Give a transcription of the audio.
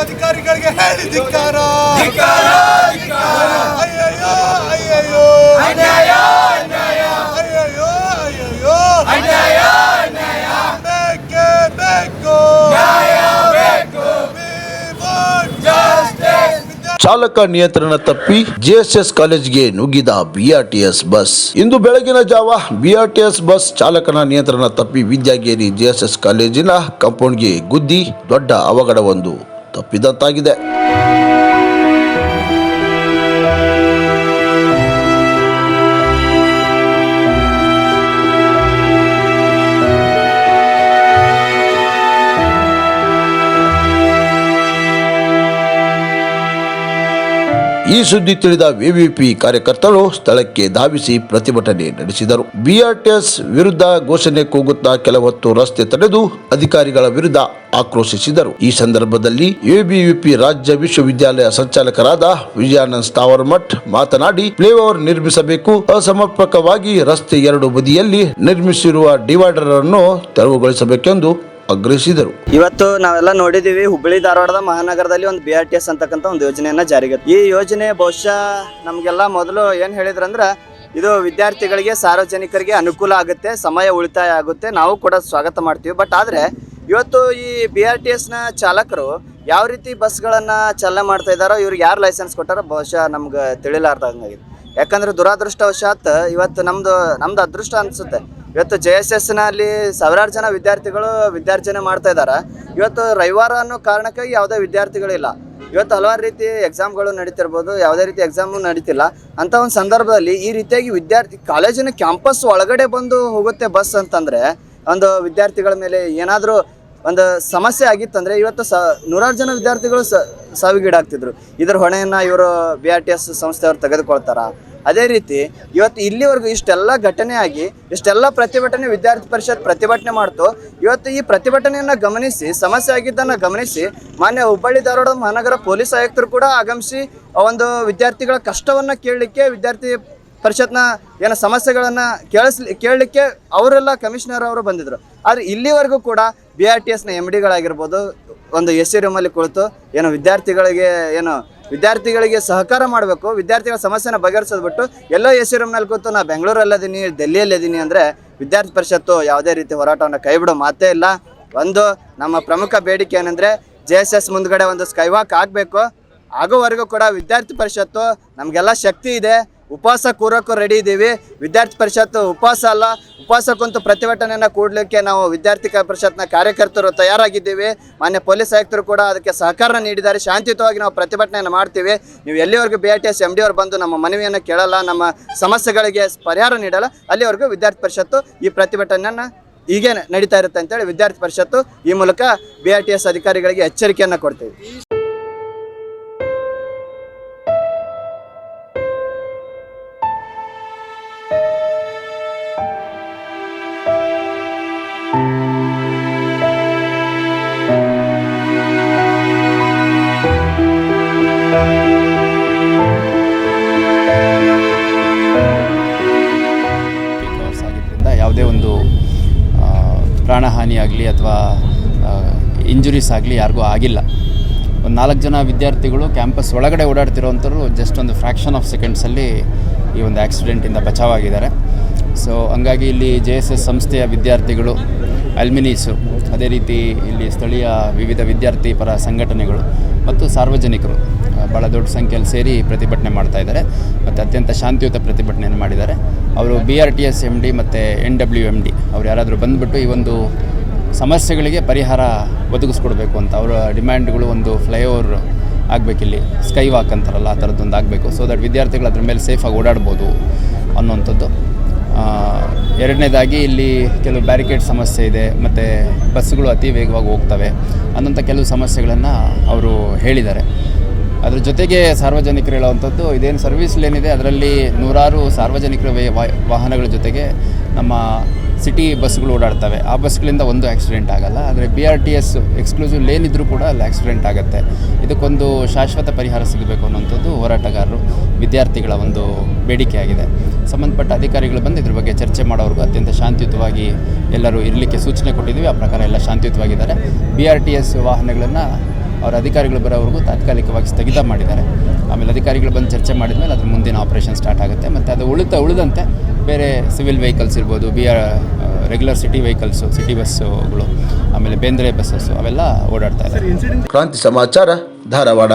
ಅಧಿಕಾರಿಗಳಿಗೆ ಹೇಳಿ ಧಿಕ್ಕಾರ. ಅಯ್ಯಯ್ಯೋ ಅಯ್ಯಯ್ಯೋ ಅನ್ಯಾಯ ಅನ್ಯಾಯ ಅಯ್ಯಯ್ಯೋ ಅಯ್ಯಯ್ಯೋ ಅನ್ಯಾಯ ಅನ್ಯಾಯ ಬೇಕೇ ಬೇಕು ನ್ಯಾಯ ಬೇಕು. ಚಾಲಕ ನಿಯಂತ್ರಣ ತಪ್ಪಿ ಜೆಎಸ್ಎಸ್ ಕಾಲೇಜ್ಗೆ ನುಗ್ಗಿದ ಬಿಆರ್ಟಿಎಸ್ ಬಸ್. ಇಂದು ಬೆಳಗಿನ ಜಾವ ಬಿಆರ್ಟಿಎಸ್ ಬಸ್ ಚಾಲಕನ ನಿಯಂತ್ರಣ ತಪ್ಪಿ ವಿದ್ಯಾಗೇರಿ ಜೆಎಸ್ಎಸ್ ಕಾಲೇಜಿನ ಕಾಂಪೌಂಡ್ಗೆ ಗುದ್ದಿ ದೊಡ್ಡ ಅವಘಡವೊಂದು ತಪ್ಪಿದಂತಾಗಿದೆ. ಈ ಸುದ್ದಿ ತಿಳಿದ ವಿವಿಪಿ ಕಾರ್ಯಕರ್ತರು ಸ್ಥಳಕ್ಕೆ ಧಾವಿಸಿ ಪ್ರತಿಭಟನೆ ನಡೆಸಿದರು. ಬಿಆರ್ಟಿಎಸ್ ವಿರುದ್ಧ ಘೋಷಣೆ ಕೂಗುತ್ತಾ ಕೆಲವೊತ್ತು ರಸ್ತೆ ತಡೆದು ಅಧಿಕಾರಿಗಳ ವಿರುದ್ಧ ಆಕ್ರೋಶಿಸಿದರು. ಈ ಸಂದರ್ಭದಲ್ಲಿ ಎಬಿವಿಪಿ ರಾಜ್ಯ ವಿಶ್ವವಿದ್ಯಾಲಯ ಸಂಚಾಲಕರಾದ ವಿಜಯಾನಂದ್ ಸ್ಥಾವರಮಠ್ ಮಾತನಾಡಿ, ಫ್ಲೈಓವರ್ ನಿರ್ಮಿಸಬೇಕು, ಅಸಮರ್ಪಕವಾಗಿ ರಸ್ತೆ ಎರಡು ಬದಿಯಲ್ಲಿ ನಿರ್ಮಿಸಿರುವ ಡಿವೈಡರ್ ಅನ್ನು ತೆರವುಗೊಳಿಸಬೇಕೆಂದು ಆಗ್ರಹಿಸಿದರು. ಇವತ್ತು ನಾವೆಲ್ಲ ನೋಡಿದೀವಿ, ಹುಬ್ಬಳ್ಳಿ ಧಾರವಾಡದ ಮಹಾನಗರದಲ್ಲಿ ಒಂದು BRTS ಅಂತಕ್ಕಂಥ ಒಂದು ಯೋಜನೆಯನ್ನ ಜಾರಿಗೆ. ಈ ಯೋಜನೆ ಬಹುಶಃ ನಮಗೆಲ್ಲ ಮೊದಲು ಏನ್ ಹೇಳಿದ್ರಂದ್ರ ಇದು ವಿದ್ಯಾರ್ಥಿಗಳಿಗೆ ಸಾರ್ವಜನಿಕರಿಗೆ ಅನುಕೂಲ ಆಗುತ್ತೆ, ಸಮಯ ಉಳಿತಾಯ ಆಗುತ್ತೆ, ನಾವು ಕೂಡ ಸ್ವಾಗತ ಮಾಡ್ತೀವಿ. ಬಟ್ ಆದ್ರೆ ಇವತ್ತು ಈ BRTS ನ ಚಾಲಕರು ಯಾವ ರೀತಿ ಬಸ್ಗಳನ್ನ ಚಾಲನೆ ಮಾಡ್ತಾ ಇದ್ದಾರೋ, ಇವ್ರಿಗೆ ಯಾರು ಲೈಸೆನ್ಸ್ ಕೊಟ್ಟಾರೋ ಬಹುಶಃ ನಮ್ಗೆ ತಿಳಿಲಾರ್ದಂಗಾಗಿದೆ. ಯಾಕಂದ್ರೆ ದುರಾದೃಷ್ಟವಶಾತ್ ಇವತ್ತು ನಮ್ದು ಅದೃಷ್ಟ ಅನ್ಸುತ್ತೆ. ಇವತ್ತು JSS ನಲ್ಲಿ ಸಾವಿರಾರು ಜನ ವಿದ್ಯಾರ್ಥಿಗಳು ವಿದ್ಯಾರ್ಜನೆ ಮಾಡ್ತಾ ಇದ್ದಾರೆ. ಇವತ್ತು ರವಿವಾರ ಅನ್ನೋ ಕಾರಣಕ್ಕಾಗಿ ಯಾವುದೇ ವಿದ್ಯಾರ್ಥಿಗಳಿಲ್ಲ. ಇವತ್ತು ಹಲವಾರು ರೀತಿ ಎಕ್ಸಾಮ್ಗಳು ನಡೀತಿರ್ಬೋದು, ಯಾವುದೇ ರೀತಿ ಎಕ್ಸಾಮು ನಡೀತಿಲ್ಲ ಅಂತ ಒಂದು ಸಂದರ್ಭದಲ್ಲಿ ಈ ರೀತಿಯಾಗಿ ಕಾಲೇಜಿನ ಕ್ಯಾಂಪಸ್ ಒಳಗಡೆ ಬಂದು ಹೋಗುತ್ತೆ ಬಸ್ ಅಂತಂದ್ರೆ ಒಂದು ವಿದ್ಯಾರ್ಥಿಗಳ ಮೇಲೆ ಏನಾದರೂ ಒಂದು ಸಮಸ್ಯೆ ಆಗಿತ್ತಂದ್ರೆ ಇವತ್ತು ನೂರಾರು ಜನ ವಿದ್ಯಾರ್ಥಿಗಳು ಸಾವಿಗೀಡಾಗ್ತಿದ್ರು. ಇದರ ಹೊಣೆಯನ್ನು ಇವರು BRTS ಸಂಸ್ಥೆಯವರು ತೆಗೆದುಕೊಳ್ತಾರ. ಅದೇ ರೀತಿ ಇವತ್ತು ಇಲ್ಲಿವರೆಗೂ ಇಷ್ಟೆಲ್ಲ ಘಟನೆ ಆಗಿ ಇಷ್ಟೆಲ್ಲ ಪ್ರತಿಭಟನೆ ವಿದ್ಯಾರ್ಥಿ ಪರಿಷತ್ ಪ್ರತಿಭಟನೆ ಮಾಡ್ತು. ಇವತ್ತು ಈ ಪ್ರತಿಭಟನೆಯನ್ನು ಗಮನಿಸಿ, ಸಮಸ್ಯೆ ಆಗಿದ್ದನ್ನು ಗಮನಿಸಿ ಮಾನ್ಯ ಹುಬ್ಬಳ್ಳಿ ಧಾರವಾಡ ಮಹಾನಗರ ಪೊಲೀಸ್ ಆಯುಕ್ತರು ಕೂಡ ಆಗಮಿಸಿ ಒಂದು ವಿದ್ಯಾರ್ಥಿಗಳ ಕಷ್ಟವನ್ನು ಕೇಳಲಿಕ್ಕೆ, ವಿದ್ಯಾರ್ಥಿ ಪರಿಷತ್ನ ಏನೋ ಸಮಸ್ಯೆಗಳನ್ನು ಕೇಳಲಿಕ್ಕೆ ಅವರೆಲ್ಲ ಕಮಿಷನರ್ ಅವರು ಬಂದಿದ್ರು. ಆದರೆ ಇಲ್ಲಿವರೆಗೂ ಕೂಡ BRTSನ MDಗಳಾಗಿರ್ಬೋದು ಒಂದು AC ರೂಮಲ್ಲಿ ಕುಳಿತು ವಿದ್ಯಾರ್ಥಿಗಳಿಗೆ ಸಹಕಾರ ಮಾಡಬೇಕು, ವಿದ್ಯಾರ್ಥಿಗಳ ಸಮಸ್ಯೆನ ಬಗೆಹರಿಸೋದು ಬಿಟ್ಟು ಎಲ್ಲೋ AC ರೂಮ್ನಲ್ಲಿ ಕೂತು ನಾ ಬೆಂಗಳೂರಲ್ಲಿದ್ದೀನಿ, ಡೆಲ್ಲಿಯಲ್ಲಿದ್ದೀನಿ ಅಂದರೆ ವಿದ್ಯಾರ್ಥಿ ಪರಿಷತ್ತು ಯಾವುದೇ ರೀತಿ ಹೋರಾಟವನ್ನು ಕೈ ಬಿಡೋ ಮಾತೇ ಇಲ್ಲ. ಒಂದು ನಮ್ಮ ಪ್ರಮುಖ ಬೇಡಿಕೆ ಏನಂದರೆ JSS ಮುಂದ್ಗಡೆ ಒಂದು ಸ್ಕೈವಾಕ್ ಆಗಬೇಕು. ಆಗೋವರೆಗೂ ಕೂಡ ವಿದ್ಯಾರ್ಥಿ ಪರಿಷತ್ತು ನಮಗೆಲ್ಲ ಶಕ್ತಿ ಇದೆ, ಉಪವಾಸ ಕೂರೋಕ್ಕೂ ರೆಡಿ ಇದ್ದೀವಿ. ವಿದ್ಯಾರ್ಥಿ ಪರಿಷತ್ತು ಉಪವಾಸ ಕುಂತು ಪ್ರತಿಭಟನೆಯನ್ನು ಕೂಡಲಿಕ್ಕೆ ನಾವು ವಿದ್ಯಾರ್ಥಿ ಪರಿಷತ್ನ ಕಾರ್ಯಕರ್ತರು ತಯಾರಾಗಿದ್ದೀವಿ. ಮಾನ್ಯ ಪೊಲೀಸ್ ಆಯುಕ್ತರು ಕೂಡ ಅದಕ್ಕೆ ಸಹಕಾರ ನೀಡಿದ್ದಾರೆ. ಶಾಂತಿಯುತವಾಗಿ ನಾವು ಪ್ರತಿಭಟನೆಯನ್ನು ಮಾಡ್ತೀವಿ. ನೀವು ಎಲ್ಲಿವರೆಗೂ BRTS MD ಅವರು ಬಂದು ನಮ್ಮ ಮನವಿಯನ್ನು ಕೇಳಲ್ಲ, ನಮ್ಮ ಸಮಸ್ಯೆಗಳಿಗೆ ಪರಿಹಾರ ನೀಡಲ್ಲ, ಅಲ್ಲಿವರೆಗೂ ವಿದ್ಯಾರ್ಥಿ ಪರಿಷತ್ತು ಈ ಪ್ರತಿಭಟನೆಯನ್ನು ಹೀಗೆ ನಡೀತಾ ಇರುತ್ತೆ ಅಂತೇಳಿ ವಿದ್ಯಾರ್ಥಿ ಪರಿಷತ್ತು ಈ ಮೂಲಕ BRTS ಅಧಿಕಾರಿಗಳಿಗೆ ಎಚ್ಚರಿಕೆಯನ್ನು ಕೊಡ್ತೀವಿ. ಯಾವುದೇ ಒಂದು ಪ್ರಾಣಹಾನಿ ಆಗಲಿ ಅಥವಾ ಇಂಜುರೀಸ್ ಆಗಲಿ ಯಾರಿಗೂ ಆಗಿಲ್ಲ. ಒಂದು 4 ಜನ ವಿದ್ಯಾರ್ಥಿಗಳು ಕ್ಯಾಂಪಸ್ ಒಳಗಡೆ ಓಡಾಡ್ತಿರೋವಂಥವ್ರು ಜಸ್ಟ್ ಒಂದು ಫ್ರ್ಯಾಕ್ಷನ್ ಆಫ್ ಸೆಕೆಂಡ್ಸಲ್ಲಿ ಈ ಒಂದು ಆಕ್ಸಿಡೆಂಟಿಂದ ಬಚಾವಾಗಿದ್ದಾರೆ. ಸೊ ಹಂಗಾಗಿ ಇಲ್ಲಿ JSS ಸಂಸ್ಥೆಯ ವಿದ್ಯಾರ್ಥಿಗಳು, ಅಲ್ಮಿನೀಸು, ಅದೇ ರೀತಿ ಇಲ್ಲಿ ಸ್ಥಳೀಯ ವಿವಿಧ ವಿದ್ಯಾರ್ಥಿ ಪರ ಸಂಘಟನೆಗಳು ಮತ್ತು ಸಾರ್ವಜನಿಕರು ಭಾಳ ದೊಡ್ಡ ಸಂಖ್ಯೆಯಲ್ಲಿ ಸೇರಿ ಪ್ರತಿಭಟನೆ ಮಾಡ್ತಾ ಇದ್ದಾರೆ ಮತ್ತು ಅತ್ಯಂತ ಶಾಂತಿಯುತ ಪ್ರತಿಭಟನೆಯನ್ನು ಮಾಡಿದ್ದಾರೆ. ಅವರು BRTS MD ಮತ್ತು NWMD ಅವ್ರು ಯಾರಾದರೂ ಬಂದುಬಿಟ್ಟು ಈ ಒಂದು ಸಮಸ್ಯೆಗಳಿಗೆ ಪರಿಹಾರ ಒದಗಿಸ್ಕೊಡ್ಬೇಕು ಅಂತ ಅವರ ಡಿಮ್ಯಾಂಡ್ಗಳು. ಒಂದು ಫ್ಲೈಓವರ್ ಆಗಬೇಕಿಲ್ಲಿ, ಸ್ಕೈ ವಾಕ್ ಅಂತಾರಲ್ಲ, ಆ ಥರದ್ದೊಂದು ಆಗಬೇಕು. ಸೊ ದಟ್ ವಿದ್ಯಾರ್ಥಿಗಳು ಅದ್ರ ಮೇಲೆ ಸೇಫಾಗಿ ಓಡಾಡ್ಬೋದು ಅನ್ನೋವಂಥದ್ದು. ಎರಡನೇದಾಗಿ ಇಲ್ಲಿ ಕೆಲವು ಬ್ಯಾರಿಕೇಡ್ ಸಮಸ್ಯೆ ಇದೆ ಮತ್ತು ಬಸ್ಸುಗಳು ಅತಿ ವೇಗವಾಗಿ ಹೋಗ್ತವೆ ಅನ್ನೋಂಥ ಕೆಲವು ಸಮಸ್ಯೆಗಳನ್ನು ಅವರು ಹೇಳಿದ್ದಾರೆ. ಅದ್ರ ಜೊತೆಗೆ ಸಾರ್ವಜನಿಕರು ಹೇಳುವಂಥದ್ದು ಇದೇನು ಸರ್ವಿಸ್ ಲೇನ್ ಇದೆ ಅದರಲ್ಲಿ ನೂರಾರು ಸಾರ್ವಜನಿಕರ ವಾಹನಗಳ ಜೊತೆಗೆ ನಮ್ಮ ಸಿಟಿ ಬಸ್ಗಳು ಓಡಾಡ್ತವೆ. ಆ ಬಸ್ಗಳಿಂದ ಒಂದು ಆಕ್ಸಿಡೆಂಟ್ ಆಗಲ್ಲ. ಆದರೆ BRTS ಎಕ್ಸ್ಕ್ಲೂಸಿವ್ ಲೇನ್ ಇದ್ದರೂ ಕೂಡ ಅಲ್ಲಿ ಆಕ್ಸಿಡೆಂಟ್ ಆಗುತ್ತೆ. ಇದಕ್ಕೊಂದು ಶಾಶ್ವತ ಪರಿಹಾರ ಸಿಗಬೇಕು ಅನ್ನೋಂಥದ್ದು ಹೋರಾಟಗಾರರು ವಿದ್ಯಾರ್ಥಿಗಳ ಒಂದು ಬೇಡಿಕೆಯಾಗಿದೆ. ಸಂಬಂಧಪಟ್ಟ ಅಧಿಕಾರಿಗಳು ಬಂದು ಇದ್ರ ಬಗ್ಗೆ ಚರ್ಚೆ ಮಾಡೋವ್ರಿಗೂ ಅತ್ಯಂತ ಶಾಂತಿಯುತವಾಗಿ ಎಲ್ಲರೂ ಇರಲಿಕ್ಕೆ ಸೂಚನೆ ಕೊಟ್ಟಿದ್ದೀವಿ. ಆ ಪ್ರಕಾರ ಎಲ್ಲ ಶಾಂತಿಯುತವಾಗಿದ್ದಾರೆ. BRTS ವಾಹನಗಳನ್ನು ಅವರ ಅಧಿಕಾರಿಗಳು ಬರೋವರೆಗೂ ತಾತ್ಕಾಲಿಕವಾಗಿ ಸ್ಥಗಿತ ಮಾಡಿದ್ದಾರೆ. ಆಮೇಲೆ ಅಧಿಕಾರಿಗಳು ಬಂದು ಚರ್ಚೆ ಮಾಡಿದ ಮೇಲೆ ಅದ್ರ ಮುಂದಿನ ಆಪರೇಷನ್ ಸ್ಟಾರ್ಟ್ ಆಗುತ್ತೆ. ಮತ್ತು ಅದು ಉಳಿದಂತೆ ಬೇರೆ ಸಿವಿಲ್ ವೆಹಿಕಲ್ಸ್ ಇರ್ಬೋದು, ರೆಗ್ಯುಲರ್ ಸಿಟಿ ವೆಹಿಕಲ್ಸು, ಸಿಟಿ ಬಸ್ಸುಗಳು, ಆಮೇಲೆ ಬೇಂದ್ರೆ ಬಸ್ಸಸ್ಸು ಅವೆಲ್ಲ ಓಡಾಡ್ತಾ ಇದ್ದಾರೆ. ಕ್ರಾಂತಿ ಸಮಾಚಾರ, ಧಾರವಾಡ.